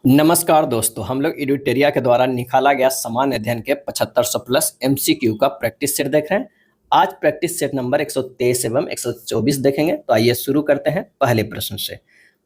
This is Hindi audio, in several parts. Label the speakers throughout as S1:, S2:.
S1: नमस्कार दोस्तों, हम लोग एडुटेरिया के द्वारा निकाला गया सामान्य अध्ययन के 7500 प्लस एमसीक्यू का प्रैक्टिस सेट देख रहे हैं। आज प्रैक्टिस सेट नंबर 123 एवं 124 देखेंगे। तो आइए शुरू करते हैं पहले प्रश्न से।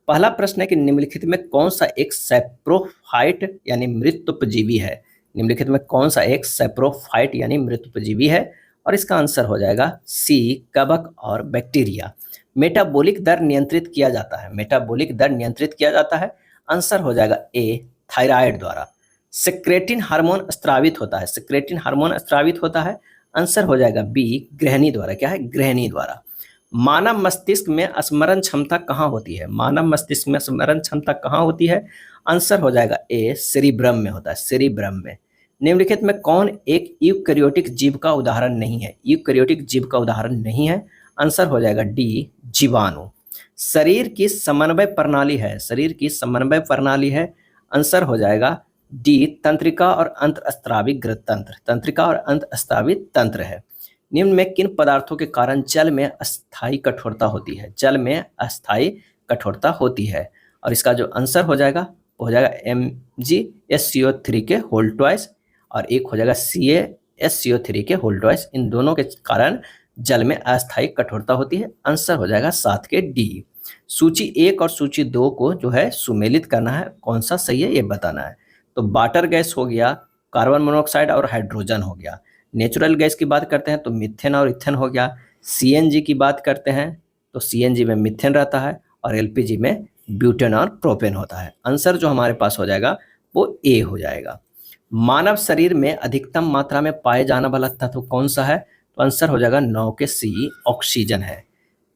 S1: पहला प्रश्न है कि निम्नलिखित में कौन सा एक सैप्रोफाइट यानी मृतोपजीवी है। निम्नलिखित में कौन सा एक सैप्रोफाइट यानी मृतोपजीवी है, और इसका आंसर हो जाएगा सी, कवक और बैक्टीरिया। मेटाबॉलिक दर नियंत्रित किया जाता है। मेटाबॉलिक दर नियंत्रित किया जाता है, आंसर हो जाएगा ए, थायराइड द्वारा। सेक्रेटिन हार्मोन स्त्रावित होता है। सेक्रेटिन हार्मोन स्त्रावित होता है, आंसर हो जाएगा बी, गृहिणी द्वारा। क्या है? गृहिणी द्वारा। मानव मस्तिष्क में स्मरण क्षमता कहाँ होती है? मानव मस्तिष्क में स्मरण क्षमता कहाँ होती है? आंसर हो जाएगा ए, सेरिब्रम में होता है। सेरिब्रम में। निम्नलिखित में कौन एक यूकैरियोटिक जीव का उदाहरण नहीं है? यूकैरियोटिक जीव का उदाहरण नहीं है, आंसर हो जाएगा डी, जीवाणु। शरीर की समन्वय प्रणाली है। शरीर की समन्वय प्रणाली है, आंसर हो जाएगा डी, तंत्रिका और अंतःस्रावी तंत्र। तंत्रिका और अंतःस्रावी तंत्र है। निम्न में किन पदार्थों के कारण जल में अस्थायी कठोरता होती है? जल में अस्थायी कठोरता होती है, और इसका जो आंसर हो जाएगा वो हो जाएगा MgSCO3 के होल ट्वाइस, और एक हो जाएगा CaSCO3 के होल ट्वाइस। इन दोनों के कारण जल में अस्थायी कठोरता होती है, आंसर हो जाएगा 7 के डी। सूची 1 और सूची 2 को जो है सुमेलित करना है, कौन सा सही है ये बताना है। तो वाटर गैस हो गया, कार्बन मोनोऑक्साइड और हाइड्रोजन हो गया। नेचुरल गैस की बात करते हैं तो मीथेन और इथेन हो गया। CNG की बात करते हैं तो CNG में मीथेन रहता है, और LPG में ब्यूटेन और प्रोपेन होता है। आंसर जो हमारे पास हो जाएगा वो ए हो जाएगा। मानव शरीर में अधिकतम मात्रा में पाए जाने वाला तत्व कौन सा है? तो आंसर हो जाएगा 9 के सी, ऑक्सीजन है।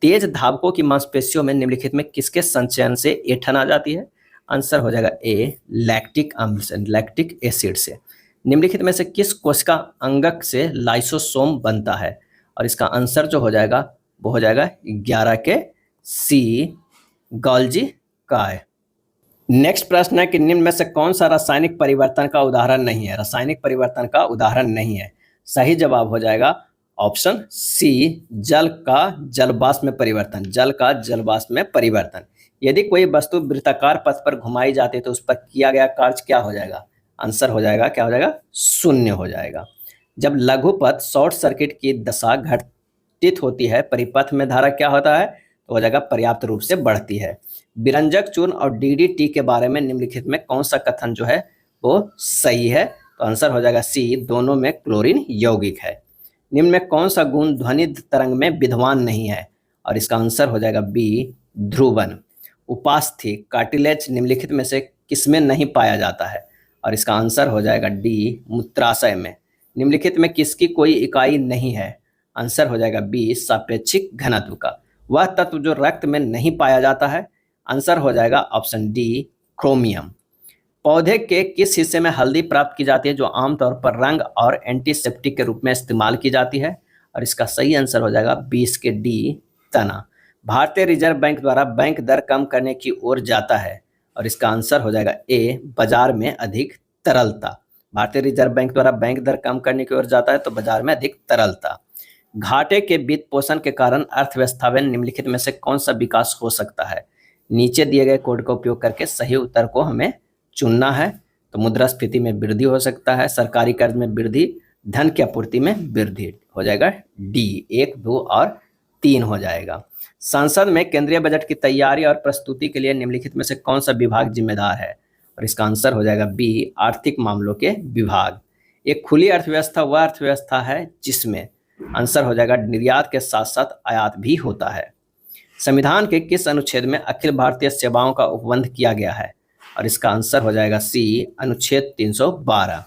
S1: तेज धावकों की मांसपेशियों में निम्नलिखित में किसके संचयन से ऐंठन आ जाती है? आंसर हो जाएगा ए, लैक्टिक अम्ल से, लैक्टिक एसिड से। निम्नलिखित में से किस कोशिका अंगक से लाइसोसोम बनता है? और इसका आंसर जो हो जाएगा वो हो जाएगा 11 के सी, गोल्जी काय। नेक्स्ट प्रश्न है कि निम्न में से कौन सा रासायनिक परिवर्तन का उदाहरण नहीं है? रासायनिक परिवर्तन का उदाहरण नहीं है। सही जवाब हो जाएगा ऑप्शन सी, जल का जलवाष्प में परिवर्तन। जल का जलवाष्प में परिवर्तन। यदि कोई वस्तु वृत्ताकार पथ पर घुमाई जाती है तो उस पर किया गया कार्य क्या हो जाएगा? आंसर हो जाएगा, क्या हो जाएगा? शून्य हो जाएगा। जब लघुपथ शॉर्ट सर्किट की दशा घटित होती है, परिपथ में धारा क्या होता है? तो हो जाएगा पर्याप्त रूप से बढ़ती है। विरंजक चूर्ण और DDT के बारे में निम्नलिखित में कौन सा कथन जो है वो सही है? तो आंसर हो जाएगा सी, दोनों में क्लोरीन यौगिक है। निम्न में कौन सा गुण ध्वनि तरंग में विद्यमान नहीं है? और इसका आंसर हो जाएगा बी, ध्रुवन। उपास्थि, कार्टिलेज निम्नलिखित में से किसमें नहीं पाया जाता है? और इसका आंसर हो जाएगा डी, मूत्राशय में। निम्नलिखित में किसकी कोई इकाई नहीं है? आंसर हो जाएगा बी, सापेक्षिक घनत्व का। वह तत्व जो रक्त में नहीं पाया जाता है? आंसर हो जाएगा ऑप्शन डी, क्रोमियम। पौधे के किस हिस्से में हल्दी प्राप्त की जाती है जो आमतौर पर रंग और एंटीसेप्टिक के रूप में इस्तेमाल की जाती है? और इसका सही आंसर हो जाएगा 20 के डी, तना। भारतीय रिजर्व बैंक द्वारा बैंक दर कम करने की ओर जाता है, और इसका आंसर हो जाएगा ए, बाजार में अधिक तरलता। भारतीय रिजर्व बैंक द्वारा बैंक दर कम करने की ओर जाता है तो बाजार में अधिक तरलता। घाटे के वित्त पोषण के कारण अर्थव्यवस्था में निम्नलिखित में से कौन सा विकास हो सकता है? नीचे दिए गए कोड का उपयोग करके सही उत्तर को हमें चुनना है। तो मुद्रास्फीति में वृद्धि हो सकता है, सरकारी कर्ज में वृद्धि, धन की आपूर्ति में वृद्धि। हो जाएगा डी, 1, 2 और 3 हो जाएगा। संसद में केंद्रीय बजट की तैयारी और प्रस्तुति के लिए निम्नलिखित में से कौन सा विभाग जिम्मेदार है? और इसका आंसर हो जाएगा बी, आर्थिक मामलों के विभाग। एक खुली अर्थव्यवस्था वह अर्थव्यवस्था है जिसमें, आंसर हो जाएगा, निर्यात के साथ साथ आयात भी होता है। संविधान के किस अनुच्छेद में अखिल भारतीय सेवाओं का उपबंध किया गया है? और इसका आंसर हो जाएगा सी, अनुच्छेद 312।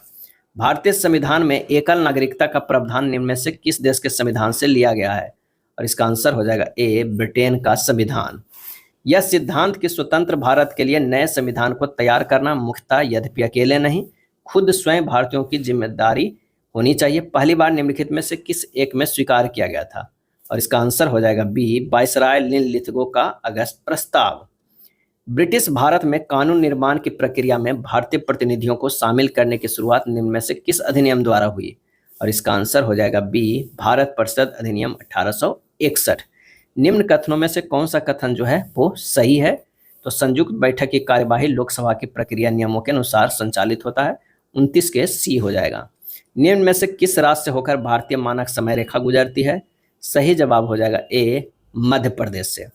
S1: भारतीय संविधान में एकल नागरिकता का प्रावधान निम्न में से किस देश के संविधान से लिया गया है? और इसका आंसर हो जाएगा ए, ब्रिटेन का संविधान। यह सिद्धांत कि स्वतंत्र भारत के लिए नए संविधान को तैयार करना मुख्यतः, यद्यपि अकेले नहीं, खुद स्वयं भारतीयों की जिम्मेदारी होनी चाहिए, पहली बार निम्नलिखित में से किस एक में स्वीकार किया गया था? और इसका आंसर हो जाएगा बी, वायसराय लिनलिथगो का अगस्त प्रस्ताव। ब्रिटिश भारत में कानून निर्माण की प्रक्रिया में भारतीय प्रतिनिधियों को शामिल करने की शुरुआत निम्न में से किस अधिनियम द्वारा हुई? और इसका आंसर हो जाएगा बी, भारत परिषद अधिनियम 1861। निम्न कथनों में से कौन सा कथन जो है वो सही है? तो संयुक्त बैठक की कार्यवाही लोकसभा की प्रक्रिया नियमों के अनुसार संचालित होता है। 29 के सी हो जाएगा। निम्न में से किस राज्य से होकर भारतीय मानक समय रेखा गुजरती है? सही जवाब हो जाएगा ए, मध्य प्रदेश से।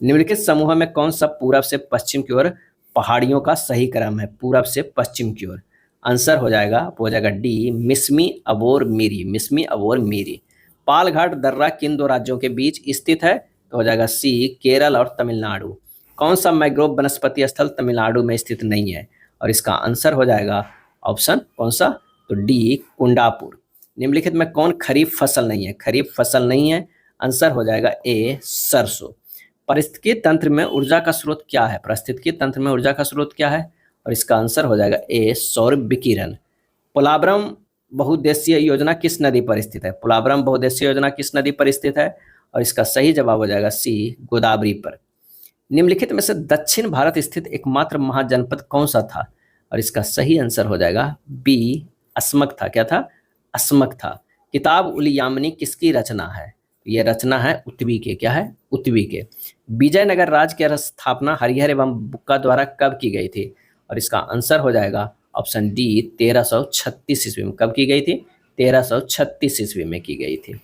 S1: निम्नलिखित समूह में कौन सा पूरब से पश्चिम की ओर पहाड़ियों का सही क्रम है? पूरब से पश्चिम की ओर। आंसर हो जाएगा डी, मिसमी अबोर मीरी। मिसमी अबोर मीरी। पालघाट दर्रा किन दो राज्यों के बीच स्थित है? तो हो जाएगा सी, केरल और तमिलनाडु। कौन सा मैग्रोव वनस्पति स्थल तमिलनाडु में स्थित नहीं है? और इसका आंसर हो जाएगा ऑप्शन कौन सा? तो डी, कुंडापुर। निम्नलिखित में कौन खरीफ फसल नहीं है? खरीफ फसल नहीं है। आंसर हो जाएगा ए, सरसों। पारिस्थितिकी तंत्र में ऊर्जा का स्रोत क्या है? पारिस्थितिकी तंत्र में ऊर्जा का स्रोत क्या है? और इसका आंसर हो जाएगा ए, सौर विकिरण। पोलावरम बहुउद्देशीय योजना किस नदी पर स्थित है? पोलावरम बहुउद्देशीय योजना किस नदी पर स्थित है? और इसका सही जवाब हो जाएगा सी, गोदावरी पर। निम्नलिखित में से दक्षिण भारत स्थित एकमात्र महाजनपद कौन सा था? और इसका सही आंसर हो जाएगा बी, अस्मक था। क्या था? अस्मक था। किताब उल यामिनी किसकी रचना है? यह रचना है उतवी के। क्या है? उतवी के। विजयनगर राज्य की स्थापना हरिहर एवं बुक्का द्वारा कब की गई थी? और इसका आंसर हो जाएगा ऑप्शन डी, 1336 ईस्वी में। कब की गई थी? 1336 ईस्वी में की गई थी।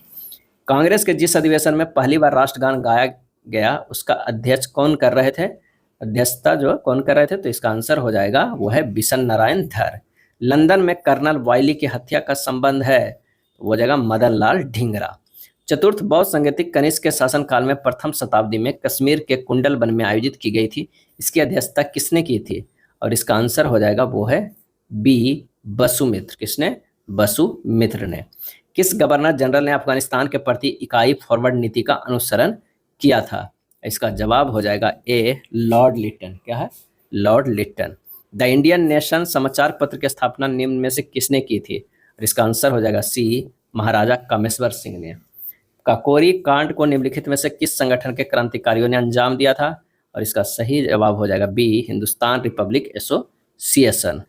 S1: कांग्रेस के जिस अधिवेशन में पहली बार राष्ट्रगान गाया गया उसका अध्यक्ष कौन कर रहे थे? अध्यक्षता जो कौन कर रहे थे? तो इसका आंसर हो जाएगा वो है बिशन नारायण धर। लंदन में कर्नल वायली की हत्या का संबंध है? वो जगह मदन लाल ढींगरा। चतुर्थ बौद्ध संगीतिक कनिष्क के शासनकाल में प्रथम शताब्दी में कश्मीर के कुंडल वन में आयोजित की गई थी। इसकी अध्यक्षता किसने की थी? और इसका आंसर हो जाएगा वो है बी, वसुमित्र। किसने? वसुमित्र ने। किस गवर्नर जनरल ने अफगानिस्तान के प्रति इकाई फॉरवर्ड नीति का अनुसरण किया था? इसका जवाब हो जाएगा ए, लॉर्ड लिटन। क्या है? Lord Lytton. The Indian Nation समाचार पत्र की स्थापना निम्न में से किसने की थी? और इसका आंसर हो जाएगा सी, महाराजा कामेश्वर सिंह ने। काकोरी कांड को निम्नलिखित में से किस संगठन के क्रांतिकारियों ने अंजाम दिया था? और इसका सही जवाब हो जाएगा बी, हिंदुस्तान रिपब्लिक एसोसिएशन।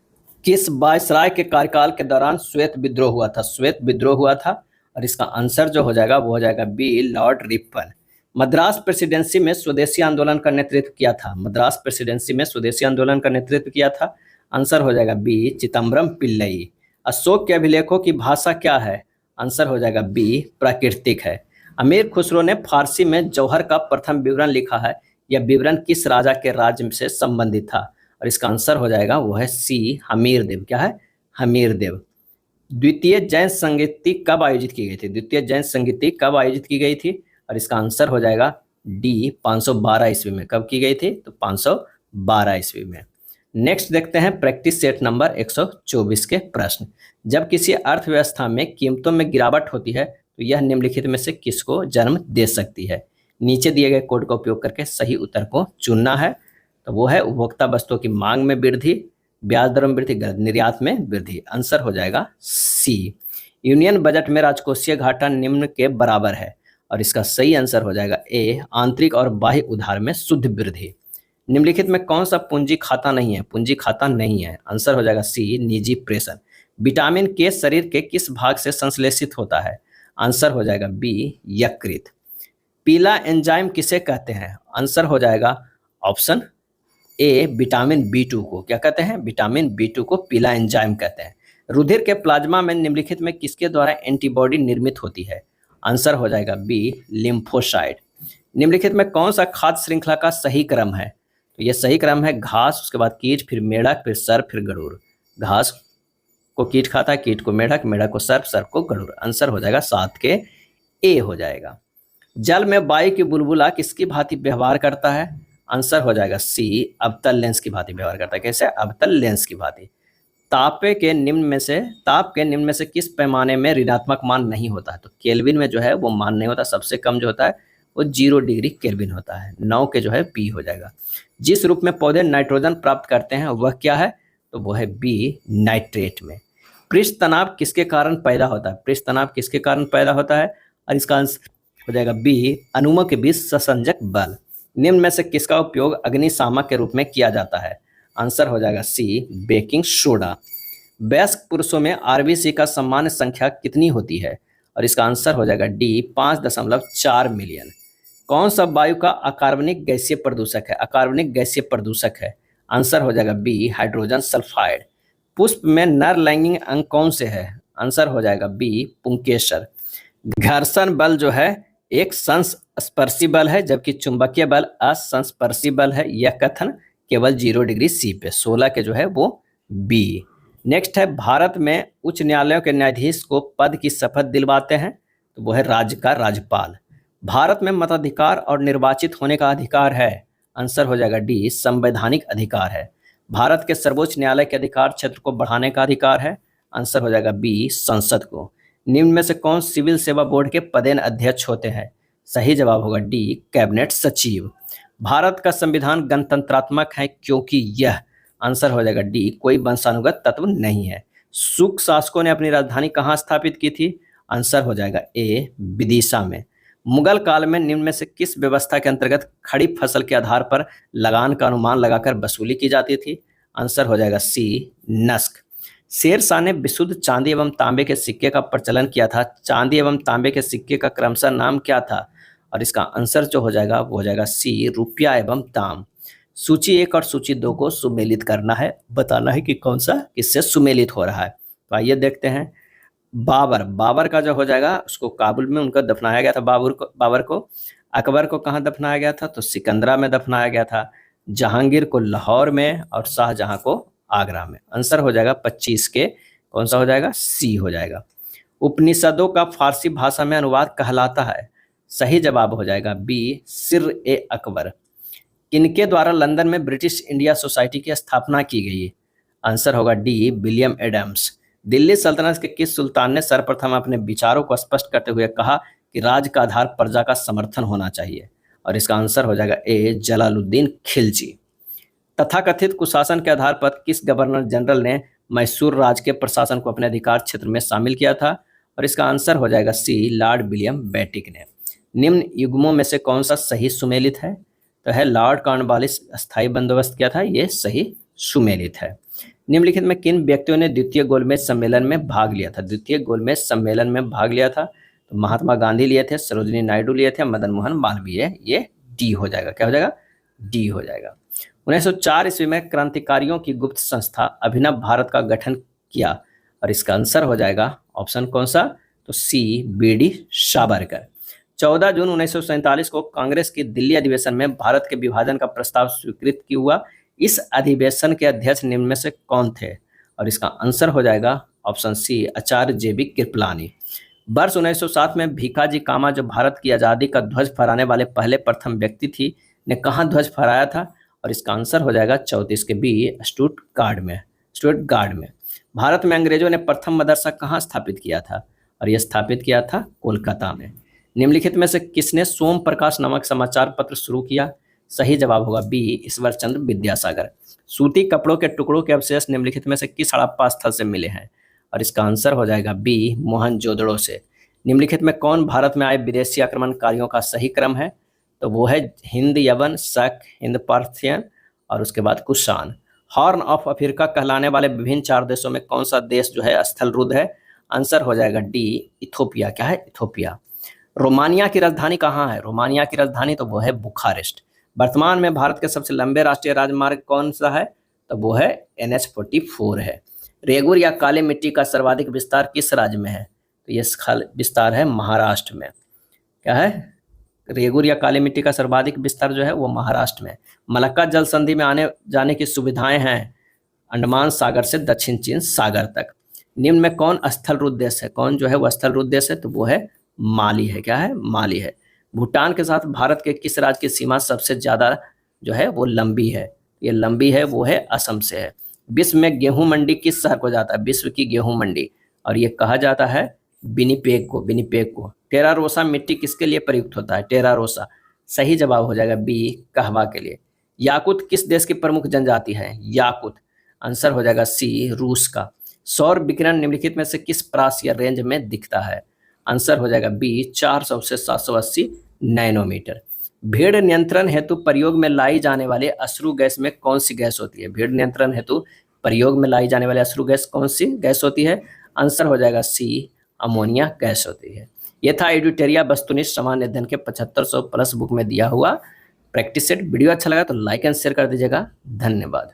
S1: किस वायसराय के कार्यकाल के दौरान श्वेत विद्रोह हुआ था? श्वेत विद्रोह हुआ था। और इसका आंसर जो हो जाएगा वो हो जाएगा B, Lord Ripon. Madras presidency में स्वदेशी आंदोलन का नेतृत्व किया था? मद्रास प्रेसिडेंसी में स्वदेशी आंदोलन का नेतृत्व किया था। आंसर हो जाएगा बी, चिदम्बरम पिल्लई। अशोक के अभिलेखों की भाषा क्या है? आंसर हो जाएगा बी, प्राकृतिक है। अमीर खुसरो ने फारसी में जौहर का प्रथम विवरण लिखा है। यह विवरण किस राजा के राज्य से संबंधित था? और इसका आंसर हो जाएगा वो है सी, हमीरदेव। क्या है? हमीरदेव। द्वितीय जैन संगीति कब आयोजित की गई थी? द्वितीय जैन संगीति कब आयोजित की गई थी? और इसका आंसर हो जाएगा डी, 512 ईस्वी में। कब की गई थी? तो 512 ईस्वी में। नेक्स्ट देखते हैं प्रैक्टिस सेट नंबर 124 के प्रश्न। जब किसी अर्थव्यवस्था में कीमतों में गिरावट होती है तो यह निम्नलिखित में से किसको जन्म दे सकती है? नीचे दिए गए कोड का उपयोग करके सही उत्तर को चुनना है। तो वो है उपभोक्ता वस्तुओं की मांग में वृद्धि, ब्याज दरों में वृद्धि, निर्यात में वृद्धि। आंसर हो जाएगा सी। यूनियन बजट में राजकोषीय घाटा निम्न के बराबर है। और इसका सही आंसर हो जाएगा ए, आंतरिक और बाह्य उधार में शुद्ध वृद्धि। निम्नलिखित में कौन सा पूंजी खाता नहीं है? पूंजी खाता नहीं है। आंसर हो जाएगा सी, निजी प्रेषण। विटामिन के शरीर के किस भाग से संश्लेषित होता है? आंसर हो जाएगा बी, यकृत। पीला एंजाइम किसे कहते हैं? आंसर हो जाएगा ऑप्शन ए, विटामिन B2 को। क्या कहते हैं? विटामिन B2 को पीला एंजाइम कहते हैं। रुधिर के प्लाज्मा में निम्नलिखित में किसके द्वारा एंटीबॉडी निर्मित होती है? आंसर हो जाएगा बी, लिम्फोसाइट। निम्नलिखित में कौन सा खाद्य श्रृंखला का सही क्रम है? तो यह सही क्रम है घास, उसके बाद कीट, फिर मेढक, फिर सर्प, फिर गरुड़। घास को कीट खाता है, कीट को मेढक, मेढक को सर्प, सर्प को गरुड़। आंसर हो जाएगा 7 के ए हो जाएगा। जल में वायु की बुलबुला किसकी भांति व्यवहार करता है? आंसर हो जाएगा सी, अवतल लेंस की भांति व्यवहार करता है। कैसे? अवतल लेंस की भांति। ताप के निम्न में से किस पैमाने में ऋणात्मक मान नहीं होता है? तो केल्विन में जो है वो मान नहीं होता। सबसे कम जो होता है वो 0 डिग्री केल्विन होता है। 9 के जो है पी हो जाएगा। जिस रूप में पौधे नाइट्रोजन प्राप्त करते हैं वह क्या है? तो वो है बी, नाइट्रेट में। पृष्ठ तनाव किसके कारण पैदा होता है? पृष्ठ तनाव किसके कारण पैदा होता है? और इसका आंसर हो जाएगा बी, अणुओं के बीच ससंजक बल। निम्न में से किसका उपयोग अग्निशामक के रूप में किया जाता है? आंसर हो जाएगा सी, बेकिंग सोडा। वयस्क पुरुषों में आरबीसी का सामान्य संख्या कितनी होती है? और इसका आंसर हो जाएगा डी, 5.4 मिलियन। कौन सा वायु का अकार्बनिक गैसीय प्रदूषक है? अकार्बनिक गैसीय प्रदूषक है, आंसर हो जाएगा बी हाइड्रोजन सल्फाइड। पुष्प में नर लैंगिक अंग कौन से है? आंसर हो जाएगा बी पुंकेसर। घर्षण बल जो है एक संस्पर्शी बल है, जबकि चुंबकीय बल असंस्पर्शी बल है। यह कथन केवल 0 डिग्री सी पे, 16 के जो है वो बी। नेक्स्ट है, भारत में उच्च न्यायालयों के न्यायाधीश को पद की शपथ दिलवाते हैं, तो वो है राज्य का राज्यपाल। भारत में मताधिकार और निर्वाचित होने का अधिकार है, आंसर हो जाएगा डी संवैधानिक अधिकार है। भारत के सर्वोच्च न्यायालय के अधिकार क्षेत्र को बढ़ाने का अधिकार है, आंसर हो जाएगा बी संसद को। निम्न में से कौन सिविल सेवा बोर्ड के पदेन अध्यक्ष होते हैं? सही जवाब होगा डी कैबिनेट सचिव। भारत का संविधान गणतंत्रात्मक है क्योंकि यह, आंसर हो जाएगा डी कोई वंशानुगत तत्व नहीं है। शुक शासकों ने अपनी राजधानी कहाँ स्थापित की थी? आंसर हो जाएगा ए विदिशा में। मुगल काल में निम्न में से किस व्यवस्था के अंतर्गत खड़ी फसल के आधार पर लगान का अनुमान लगाकर वसूली की जाती थी? आंसर हो जाएगा सी नस्क। शेर शाह ने विशुद्ध चांदी एवं तांबे के सिक्के का प्रचलन किया था। चांदी एवं तांबे के सिक्के का क्रमशः नाम क्या था? और इसका आंसर जो हो जाएगा वो हो जाएगा सी रुपया एवं ताम। सूची 1 और सूची 2 को सुमेलित करना है, बताना है कि कौन सा किससे सुमेलित हो रहा है। तो आइए देखते हैं। बाबर का जो हो जाएगा, उसको काबुल में उनको दफनाया गया था। बाबर को अकबर को कहाँ दफनाया गया था? तो सिकंदरा में दफनाया गया था। जहांगीर को लाहौर में और शाहजहां को आगरा में। आंसर हो जाएगा 25 के कौन सा हो जाएगा? सी हो जाएगा। उपनिषदों का फारसी भाषा में अनुवाद कहलाता है, सही जवाब हो जाएगा बी सिर ए अकबर। किनके द्वारा लंदन में ब्रिटिश इंडिया सोसाइटी की स्थापना की गई? आंसर होगा डी विलियम एडम्स। दिल्ली सल्तनत के किस सुल्तान ने सर्वप्रथम अपने विचारों को स्पष्ट करते हुए कहा कि राज्य का आधार प्रजा का समर्थन होना चाहिए? और इसका आंसर हो जाएगा ए जलालुद्दीन खिलजी। तथाकथित कुशासन के आधार पर किस गवर्नर जनरल ने मैसूर राज्य के प्रशासन को अपने अधिकार क्षेत्र में शामिल किया था? और इसका आंसर हो जाएगा सी लॉर्ड विलियम बेटिक ने। निम्न युग्मों में से कौन सा सही सुमेलित है? तो है लॉर्ड कॉर्नवालिस स्थायी बंदोबस्त किया था, ये सही सुमेलित है। निम्नलिखित में किन व्यक्तियों ने द्वितीय गोलमेज सम्मेलन में भाग लिया था? द्वितीय गोलमेज सम्मेलन में भाग लिया था तो महात्मा गांधी लिए थे, सरोजिनी नायडू लिए थे, मदन मोहन मालवीय। ये डी हो जाएगा, क्या हो जाएगा? डी हो जाएगा। 1904 ईस्वी में क्रांतिकारियों की गुप्त संस्था अभिनव भारत का गठन किया, और इसका आंसर हो जाएगा ऑप्शन कौन सा? तो सी बी.डी. सावरकर। 14 जून 1947 को कांग्रेस की दिल्ली अधिवेशन में भारत के विभाजन का प्रस्ताव स्वीकृत किया हुआ। इस अधिवेशन के अध्यक्ष निम्न में से कौन थे? और इसका आंसर हो जाएगा ऑप्शन सी आचार्य जे.बी. कृपलानी। वर्ष 1907 में भीखाजी कामा, जो भारत की आज़ादी का ध्वज फहराने वाले पहले प्रथम व्यक्ति थी, ने कहाँ ध्वज फहराया था? और इसका आंसर हो जाएगा 34 के बी स्टुटगार्ड में। भारत में अंग्रेजों ने प्रथम मदरसा कहाँ स्थापित किया था? और यह स्थापित किया था कोलकाता में। निम्नलिखित में से किसने सोम प्रकाश नामक समाचार पत्र शुरू किया? सही जवाब होगा बी ईश्वर चंद्र विद्यासागर। सूती कपड़ों के टुकड़ों के अवशेष निम्नलिखित में से किस हड़प्पा स्थल से मिले हैं? और इसका आंसर हो जाएगा बी मोहनजोदड़ो से। निम्नलिखित में कौन भारत में आए विदेशी आक्रमणकारियों का सही क्रम है? तो वो है हिंद यवन शक, हिंद पार्थियन और उसके बाद कुषाण। हॉर्न ऑफ अफ्रीका कहलाने वाले विभिन्न 4 देशों में कौन सा देश जो है स्थलरुद्ध है? आंसर हो जाएगा डी इथोपिया। क्या है? इथोपिया। रोमानिया की राजधानी कहाँ है? रोमानिया की राजधानी तो वो है बुखारेस्ट। वर्तमान में भारत के सबसे लंबे राष्ट्रीय राजमार्ग कौन सा है? तो वो है NH-44 है। रेगुर या काली मिट्टी का सर्वाधिक विस्तार किस राज्य में है? तो ये विस्तार है महाराष्ट्र में। क्या है? रेगुर या काली मिट्टी का सर्वाधिक विस्तार जो है वो महाराष्ट्र में। मलक्का जल संधि में आने जाने की सुविधाएं हैं अंडमान सागर से दक्षिण चीन सागर तक। निम्न में कौन स्थलरुद्ध देश है? कौन जो है वो स्थलरुद्ध देश है? तो वो है माली है। क्या है? माली है। भूटान के साथ भारत के किस राज्य की सीमा सबसे ज्यादा जो है वो लंबी है? ये लंबी है वो है असम से है। विश्व में गेहूं मंडी किस शहर को जाता है? विश्व की गेहूं मंडी, और ये कहा जाता है विनिपेग को। टेरारोसा मिट्टी किसके लिए प्रयुक्त होता है? टेरारोसा। सही जवाब हो जाएगा बी कहवा के लिए। याकूत किस देश की प्रमुख जनजाति है? याकूत। आंसर हो जाएगा सी रूस का। सौर विकिरण निम्नलिखित में से किस प्रास या रेंज में दिखता है? आंसर हो जाएगा बी 400 से 780 नैनोमीटर। भीड़ नियंत्रण हेतु प्रयोग में लाई जाने वाले अश्रु गैस में कौन सी गैस होती है? भीड़ नियंत्रण हेतु प्रयोग में लाई जाने वाले अश्रु गैस कौन सी गैस होती है? आंसर हो जाएगा सी अमोनिया गैस होती है। ये था एडिटेरिया वस्तुनिष्ठ सामान्य अध्ययन के 7500 प्लस बुक में दिया हुआ प्रैक्टिस सेट। वीडियो अच्छा लगा तो लाइक एंड शेयर कर दीजिएगा। धन्यवाद।